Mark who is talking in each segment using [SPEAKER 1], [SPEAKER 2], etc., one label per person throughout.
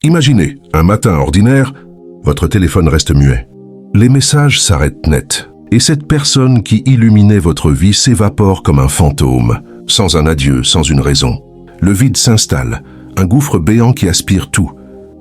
[SPEAKER 1] Imaginez, un matin ordinaire, votre téléphone reste muet. Les messages s'arrêtent net. Et cette personne qui illuminait votre vie s'évapore comme un fantôme, sans un adieu, sans une raison. Le vide s'installe, un gouffre béant qui aspire tout.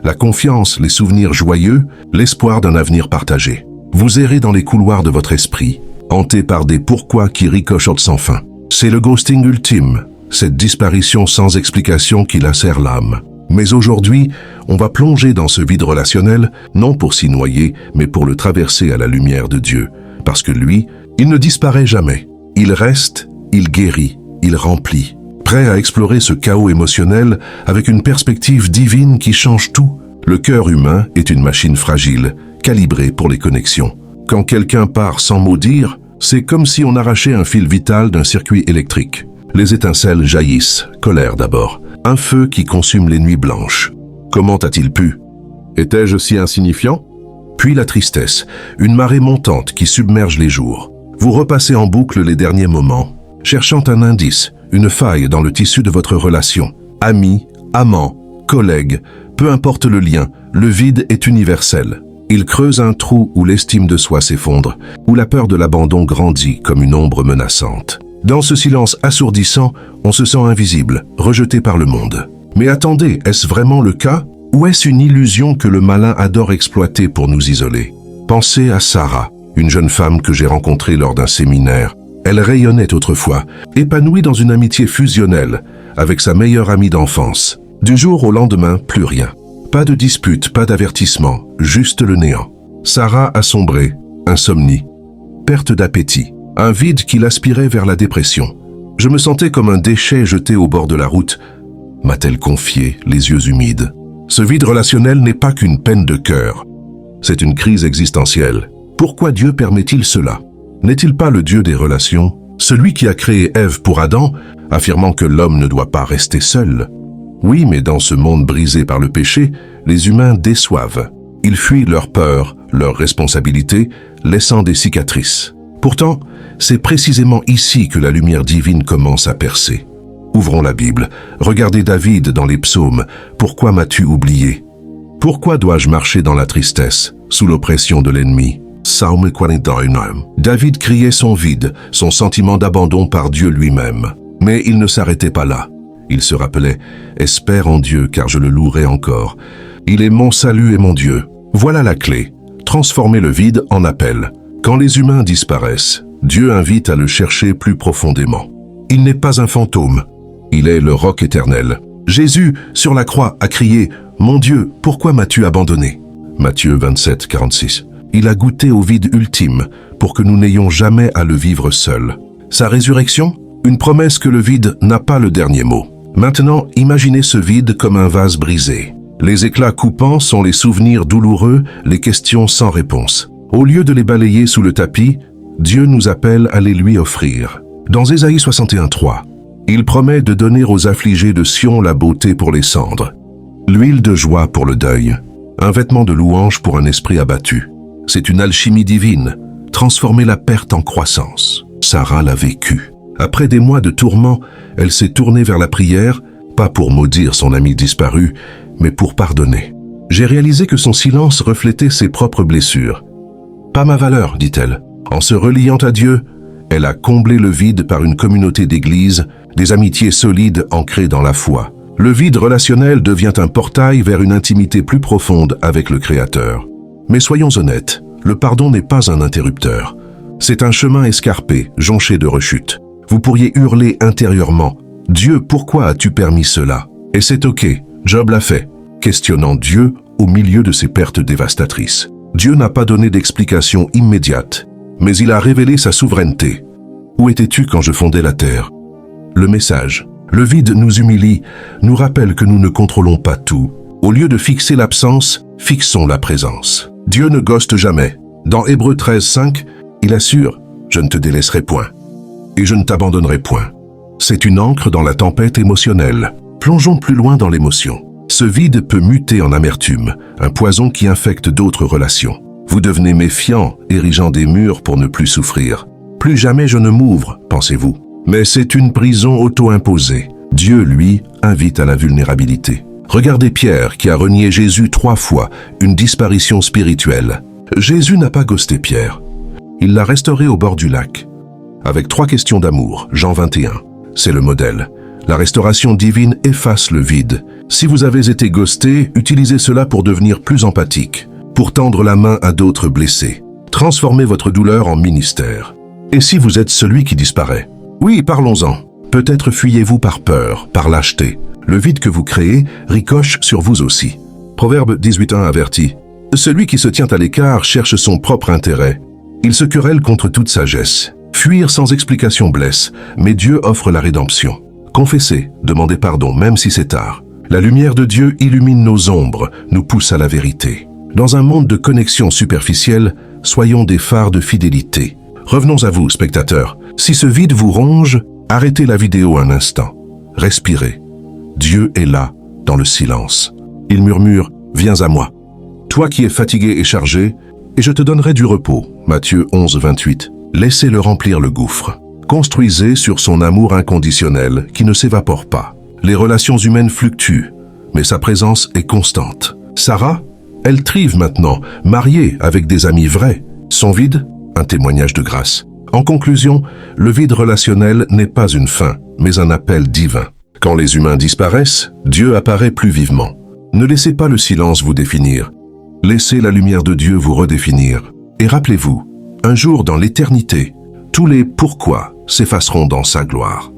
[SPEAKER 1] La confiance, les souvenirs joyeux, l'espoir d'un avenir partagé. Vous errez dans les couloirs de votre esprit, hanté par des pourquoi qui ricochotent sans fin. C'est le ghosting ultime, cette disparition sans explication qui lacère l'âme. Mais aujourd'hui, on va plonger dans ce vide relationnel, non pour s'y noyer, mais pour le traverser à la lumière de Dieu. Parce que lui, il ne disparaît jamais. Il reste, il guérit, il remplit. Prêt à explorer ce chaos émotionnel avec une perspective divine qui change tout. Le cœur humain est une machine fragile, calibrée pour les connexions. Quand quelqu'un part sans mot dire, c'est comme si on arrachait un fil vital d'un circuit électrique. Les étincelles jaillissent, colère d'abord. Un feu qui consume les nuits blanches. Comment a-t-il pu? Étais-je si insignifiant? Puis la tristesse, une marée montante qui submerge les jours. Vous repassez en boucle les derniers moments, cherchant un indice, une faille dans le tissu de votre relation. Amis, amants, collègues, peu importe le lien, le vide est universel. Il creuse un trou où l'estime de soi s'effondre, où la peur de l'abandon grandit comme une ombre menaçante. Dans ce silence assourdissant, on se sent invisible, rejeté par le monde. Mais attendez, est-ce vraiment le cas? Ou est-ce une illusion que le malin adore exploiter pour nous isoler? Pensez à Sarah, une jeune femme que j'ai rencontrée lors d'un séminaire. Elle rayonnait autrefois, épanouie dans une amitié fusionnelle, avec sa meilleure amie d'enfance. Du jour au lendemain, plus rien. Pas de dispute, pas d'avertissement, juste le néant. Sarah a sombré, insomnie, perte d'appétit. Un vide qui l'aspirait vers la dépression. Je me sentais comme un déchet jeté au bord de la route, m'a-t-elle confié, les yeux humides. Ce vide relationnel n'est pas qu'une peine de cœur. C'est une crise existentielle. Pourquoi Dieu permet-il cela? N'est-il pas le Dieu des relations? Celui qui a créé Ève pour Adam, affirmant que l'homme ne doit pas rester seul. Oui, mais dans ce monde brisé par le péché, les humains déçoivent. Ils fuient leur peur, leurs responsabilités, laissant des cicatrices. Pourtant, c'est précisément ici que la lumière divine commence à percer. Ouvrons la Bible, regardez David dans les psaumes. Pourquoi m'as-tu oublié? Pourquoi dois-je marcher dans la tristesse, sous l'oppression de l'ennemi? Psaume 49. David criait son vide, son sentiment d'abandon par Dieu lui-même. Mais il ne s'arrêtait pas là. Il se rappelait « Espère en Dieu, car je le louerai encore. Il est mon salut et mon Dieu. » Voilà la clé. Transformer le vide en appel. Quand les humains disparaissent, Dieu invite à le chercher plus profondément. Il n'est pas un fantôme, il est le roc éternel. Jésus, sur la croix, a crié « Mon Dieu, pourquoi m'as-tu abandonné » Matthieu 27, 46. Il a goûté au vide ultime pour que nous n'ayons jamais à le vivre seul. Sa résurrection, une promesse que le vide n'a pas le dernier mot. Maintenant, imaginez ce vide comme un vase brisé. Les éclats coupants sont les souvenirs douloureux, les questions sans réponse. Au lieu de les balayer sous le tapis, Dieu nous appelle à les lui offrir. Dans Ésaïe 61:3, il promet de donner aux affligés de Sion la beauté pour les cendres, l'huile de joie pour le deuil, un vêtement de louange pour un esprit abattu. C'est une alchimie divine, transformer la perte en croissance. Sarah l'a vécu. Après des mois de tourments, elle s'est tournée vers la prière, pas pour maudire son ami disparu, mais pour pardonner. J'ai réalisé que son silence reflétait ses propres blessures. Pas ma valeur, dit-elle. En se reliant à Dieu, elle a comblé le vide par une communauté d'église, des amitiés solides ancrées dans la foi. Le vide relationnel devient un portail vers une intimité plus profonde avec le Créateur. Mais soyons honnêtes, le pardon n'est pas un interrupteur. C'est un chemin escarpé, jonché de rechutes. Vous pourriez hurler intérieurement « Dieu, pourquoi as-tu permis cela ?» Et c'est ok, Job l'a fait, questionnant Dieu au milieu de ces pertes dévastatrices. Dieu n'a pas donné d'explication immédiate, mais il a révélé sa souveraineté. Où étais-tu quand je fondais la terre? Le message. Le vide nous humilie, nous rappelle que nous ne contrôlons pas tout. Au lieu de fixer l'absence, fixons la présence. Dieu ne ghoste jamais. Dans Hébreux 13:5, il assure « Je ne te délaisserai point et je ne t'abandonnerai point ». C'est une ancre dans la tempête émotionnelle. Plongeons plus loin dans l'émotion. Ce vide peut muter en amertume, un poison qui infecte d'autres relations. Vous devenez méfiant, érigeant des murs pour ne plus souffrir. Plus jamais je ne m'ouvre, pensez-vous. Mais c'est une prison auto-imposée. Dieu, lui, invite à la vulnérabilité. Regardez Pierre qui a renié Jésus 3 fois, une disparition spirituelle. Jésus n'a pas ghosté Pierre. Il l'a restauré au bord du lac. Avec 3 questions d'amour, Jean 21. C'est le modèle. La restauration divine efface le vide. Si vous avez été ghosté, utilisez cela pour devenir plus empathique, pour tendre la main à d'autres blessés. Transformez votre douleur en ministère. Et si vous êtes celui qui disparaît? Oui, parlons-en. Peut-être fuyez-vous par peur, par lâcheté. Le vide que vous créez ricoche sur vous aussi. Proverbe 18:1 avertit. Celui qui se tient à l'écart cherche son propre intérêt. Il se querelle contre toute sagesse. Fuir sans explication blesse, mais Dieu offre la rédemption. Confessez, demandez pardon, même si c'est tard. La lumière de Dieu illumine nos ombres, nous pousse à la vérité. Dans un monde de connexions superficielles, soyons des phares de fidélité. Revenons à vous, spectateurs. Si ce vide vous ronge, arrêtez la vidéo un instant. Respirez. Dieu est là, dans le silence. Il murmure, « Viens à moi. Toi qui es fatigué et chargé, et je te donnerai du repos. » Matthieu 11:28. Laissez-le remplir le gouffre. Construisez sur son amour inconditionnel qui ne s'évapore pas. Les relations humaines fluctuent, mais sa présence est constante. Sarah, elle trive maintenant, mariée avec des amis vrais. Son vide, un témoignage de grâce. En conclusion, le vide relationnel n'est pas une fin, mais un appel divin. Quand les humains disparaissent, Dieu apparaît plus vivement. Ne laissez pas le silence vous définir. Laissez la lumière de Dieu vous redéfinir. Et rappelez-vous, un jour dans l'éternité, tous les « pourquoi » s'effaceront dans sa gloire.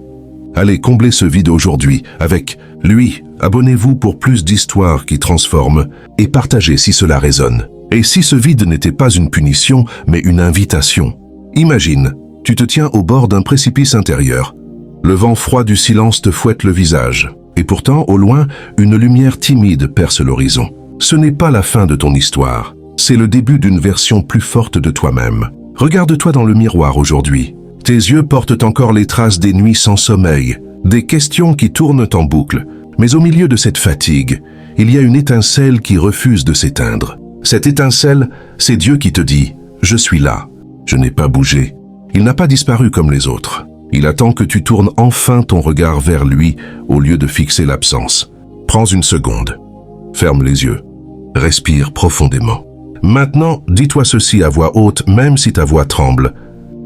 [SPEAKER 1] Allez combler ce vide aujourd'hui avec lui. Abonnez-vous pour plus d'histoires qui transforment et partagez si cela résonne. Et si ce vide n'était pas une punition, mais une invitation? Imagine, tu te tiens au bord d'un précipice intérieur. Le vent froid du silence te fouette le visage. Et pourtant, au loin, une lumière timide perce l'horizon. Ce n'est pas la fin de ton histoire. C'est le début d'une version plus forte de toi-même. Regarde-toi dans le miroir aujourd'hui. Tes yeux portent encore les traces des nuits sans sommeil, des questions qui tournent en boucle. Mais au milieu de cette fatigue, il y a une étincelle qui refuse de s'éteindre. Cette étincelle, c'est Dieu qui te dit « Je suis là, je n'ai pas bougé ». Il n'a pas disparu comme les autres. Il attend que tu tournes enfin ton regard vers lui au lieu de fixer l'absence. Prends une seconde. Ferme les yeux. Respire profondément. Maintenant, dis-toi ceci à voix haute, même si ta voix tremble.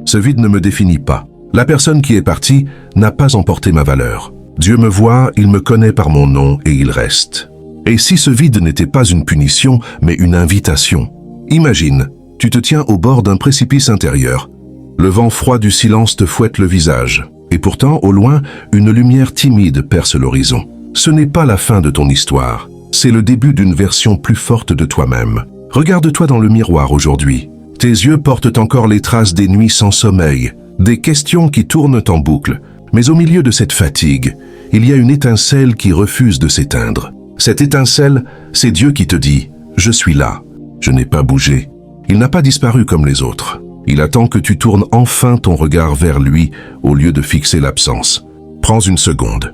[SPEAKER 1] Ce vide ne me définit pas. La personne qui est partie n'a pas emporté ma valeur. Dieu me voit, il me connaît par mon nom et il reste. Et si ce vide n'était pas une punition, mais une invitation? Imagine, tu te tiens au bord d'un précipice intérieur. Le vent froid du silence te fouette le visage. Et pourtant, au loin, une lumière timide perce l'horizon. Ce n'est pas la fin de ton histoire. C'est le début d'une version plus forte de toi-même. Regarde-toi dans le miroir aujourd'hui. Tes yeux portent encore les traces des nuits sans sommeil, des questions qui tournent en boucle. Mais au milieu de cette fatigue, il y a une étincelle qui refuse de s'éteindre. Cette étincelle, c'est Dieu qui te dit « Je suis là, je n'ai pas bougé ». Il n'a pas disparu comme les autres. Il attend que tu tournes enfin ton regard vers lui au lieu de fixer l'absence. Prends une seconde.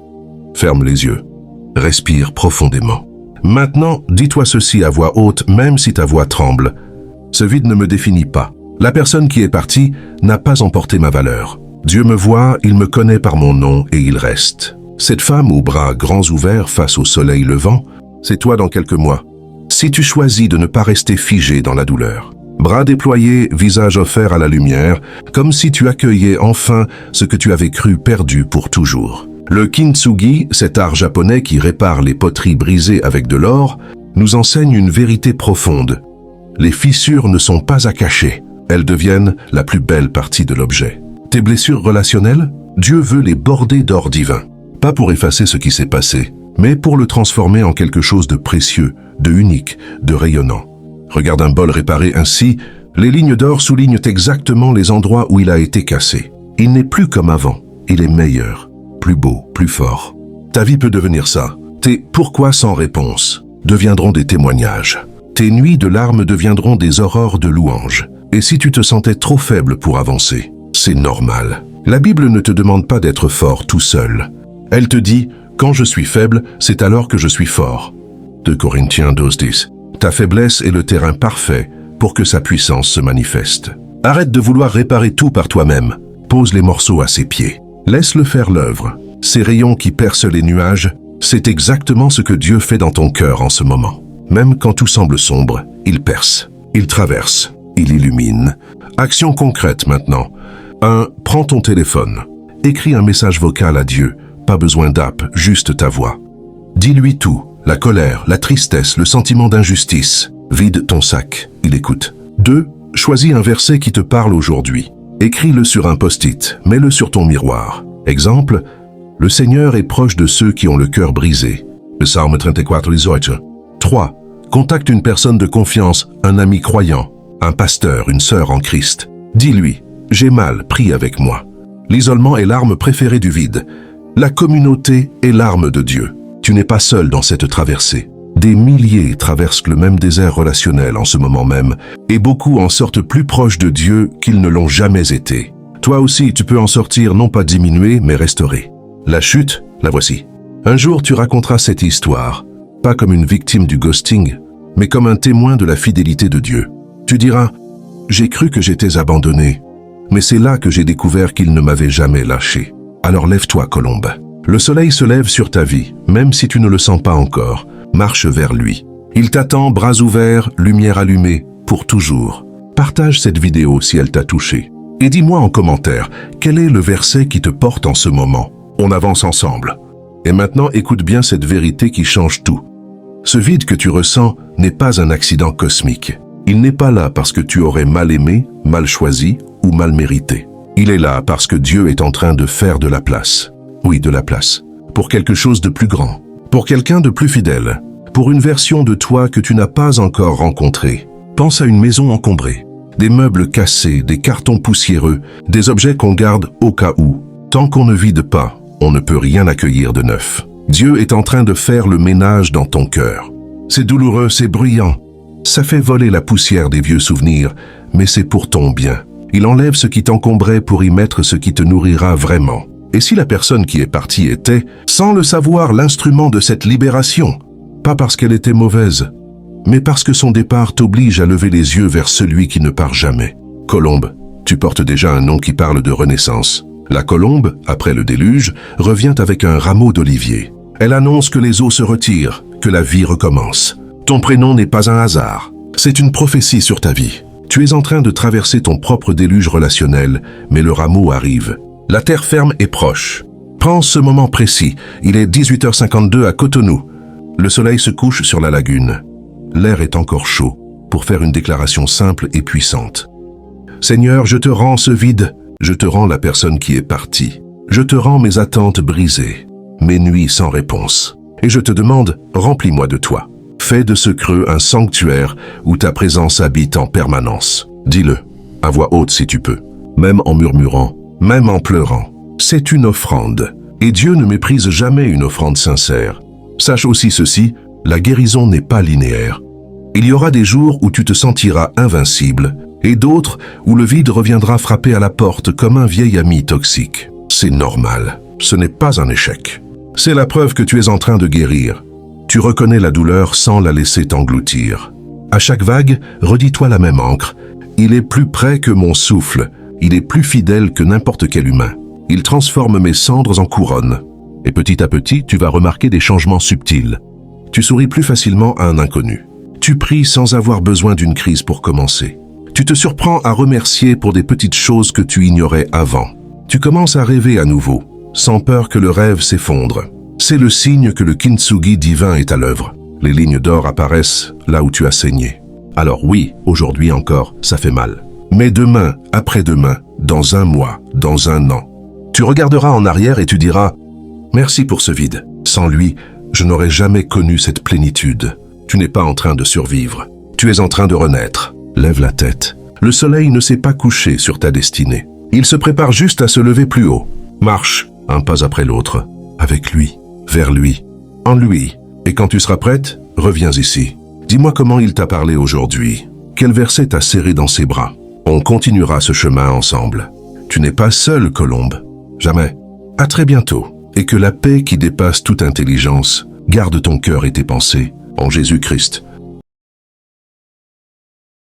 [SPEAKER 1] Ferme les yeux. Respire profondément. Maintenant, dis-toi ceci à voix haute, même si ta voix tremble. Ce vide ne me définit pas. La personne qui est partie n'a pas emporté ma valeur. Dieu me voit, il me connaît par mon nom et il reste. Cette femme aux bras grands ouverts face au soleil levant, c'est toi dans quelques mois. Si tu choisis de ne pas rester figé dans la douleur. Bras déployés, visage offert à la lumière, comme si tu accueillais enfin ce que tu avais cru perdu pour toujours. Le kintsugi, cet art japonais qui répare les poteries brisées avec de l'or, nous enseigne une vérité profonde. Les fissures ne sont pas à cacher, elles deviennent la plus belle partie de l'objet. Tes blessures relationnelles, Dieu veut les border d'or divin. Pas pour effacer ce qui s'est passé, mais pour le transformer en quelque chose de précieux, de unique, de rayonnant. Regarde un bol réparé ainsi, les lignes d'or soulignent exactement les endroits où il a été cassé. Il n'est plus comme avant, il est meilleur, plus beau, plus fort. Ta vie peut devenir ça. Tes « pourquoi » sans réponse deviendront des témoignages. Tes nuits de larmes deviendront des aurores de louanges. Et si tu te sentais trop faible pour avancer, c'est normal. La Bible ne te demande pas d'être fort tout seul. Elle te dit « quand je suis faible, c'est alors que je suis fort ». 2 Corinthiens 12:10. Ta faiblesse est le terrain parfait pour que sa puissance se manifeste. Arrête de vouloir réparer tout par toi-même. Pose les morceaux à ses pieds. Laisse-le faire l'œuvre. Ces rayons qui percent les nuages, C'est exactement ce que Dieu fait dans ton cœur en ce moment. Même quand tout semble sombre, il perce, il traverse, il illumine. Action concrète maintenant. 1. Prends ton téléphone. Écris un message vocal à Dieu. Pas besoin d'app, juste ta voix. Dis-lui tout. La colère, la tristesse, le sentiment d'injustice. Vide ton sac, il écoute. 2. Choisis un verset qui te parle aujourd'hui. Écris-le sur un post-it, mets-le sur ton miroir. Exemple, le Seigneur est proche de ceux qui ont le cœur brisé. Le Psaume 34:18. 3. Contacte une personne de confiance, un ami croyant, un pasteur, une sœur en Christ. Dis-lui, j'ai mal, prie avec moi. L'isolement est l'arme préférée du vide. La communauté est l'arme de Dieu. Tu n'es pas seul dans cette traversée. Des milliers traversent le même désert relationnel en ce moment même, et beaucoup en sortent plus proches de Dieu qu'ils ne l'ont jamais été. Toi aussi, tu peux en sortir non pas diminué, mais restauré. La chute, la voici. Un jour, tu raconteras cette histoire, pas comme une victime du ghosting, mais comme un témoin de la fidélité de Dieu. Tu diras, j'ai cru que j'étais abandonné, mais c'est là que j'ai découvert qu'il ne m'avait jamais lâché. Alors lève-toi, colombe. Le soleil se lève sur ta vie, même si tu ne le sens pas encore. Marche vers lui. Il t'attend, bras ouverts, lumière allumée, pour toujours. Partage cette vidéo si elle t'a touché. Et dis-moi en commentaire, quel est le verset qui te porte en ce moment? On avance ensemble. Et maintenant, écoute bien cette vérité qui change tout. Ce vide que tu ressens n'est pas un accident cosmique. Il n'est pas là parce que tu aurais mal aimé, mal choisi ou mal mérité. Il est là parce que Dieu est en train de faire de la place. Oui, de la place. Pour quelque chose de plus grand. Pour quelqu'un de plus fidèle. Pour une version de toi que tu n'as pas encore rencontrée. Pense à une maison encombrée. Des meubles cassés, des cartons poussiéreux, des objets qu'on garde au cas où. Tant qu'on ne vide pas, on ne peut rien accueillir de neuf. Dieu est en train de faire le ménage dans ton cœur. C'est douloureux, c'est bruyant. Ça fait voler la poussière des vieux souvenirs, mais c'est pour ton bien. Il enlève ce qui t'encombrait pour y mettre ce qui te nourrira vraiment. Et si la personne qui est partie était, sans le savoir, l'instrument de cette libération? Pas parce qu'elle était mauvaise, mais parce que son départ t'oblige à lever les yeux vers celui qui ne part jamais. Colombe, tu portes déjà un nom qui parle de renaissance. La colombe, après le déluge, revient avec un rameau d'olivier. Elle annonce que les eaux se retirent, que la vie recommence. Ton prénom n'est pas un hasard. C'est une prophétie sur ta vie. Tu es en train de traverser ton propre déluge relationnel, mais le rameau arrive. La terre ferme est proche. Prends ce moment précis. Il est 18h52 à Cotonou. Le soleil se couche sur la lagune. L'air est encore chaud pour faire une déclaration simple et puissante. Seigneur, je te rends ce vide. Je te rends la personne qui est partie. Je te rends mes attentes brisées, mes nuits sans réponse. Et je te demande, remplis-moi de toi. Fais de ce creux un sanctuaire où ta présence habite en permanence. Dis-le, à voix haute si tu peux, même en murmurant, même en pleurant. C'est une offrande, et Dieu ne méprise jamais une offrande sincère. Sache aussi ceci, la guérison n'est pas linéaire. Il y aura des jours où tu te sentiras invincible, et d'autres où le vide reviendra frapper à la porte comme un vieil ami toxique. C'est normal, ce n'est pas un échec. C'est la preuve que tu es en train de guérir. Tu reconnais la douleur sans la laisser t'engloutir. À chaque vague, redis-toi la même encre. Il est plus près que mon souffle. Il est plus fidèle que n'importe quel humain. Il transforme mes cendres en couronne. Et petit à petit, tu vas remarquer des changements subtils. Tu souris plus facilement à un inconnu. Tu pries sans avoir besoin d'une crise pour commencer. Tu te surprends à remercier pour des petites choses que tu ignorais avant. Tu commences à rêver à nouveau, sans peur que le rêve s'effondre. C'est le signe que le kintsugi divin est à l'œuvre. Les lignes d'or apparaissent là où tu as saigné. Alors oui, aujourd'hui encore, ça fait mal. Mais demain, après-demain, dans un mois, dans un an, tu regarderas en arrière et tu diras « Merci pour ce vide. Sans lui, je n'aurais jamais connu cette plénitude. » Tu n'es pas en train de survivre. Tu es en train de renaître. Lève la tête. Le soleil ne s'est pas couché sur ta destinée. Il se prépare juste à se lever plus haut. Marche, un pas après l'autre, avec lui, vers lui, en lui. Et quand tu seras prête, reviens ici. Dis-moi comment il t'a parlé aujourd'hui. Quel verset t'a serré dans ses bras. On continuera ce chemin ensemble. Tu n'es pas seul, colombe. Jamais. À très bientôt. Et que la paix qui dépasse toute intelligence garde ton cœur et tes pensées en Jésus-Christ.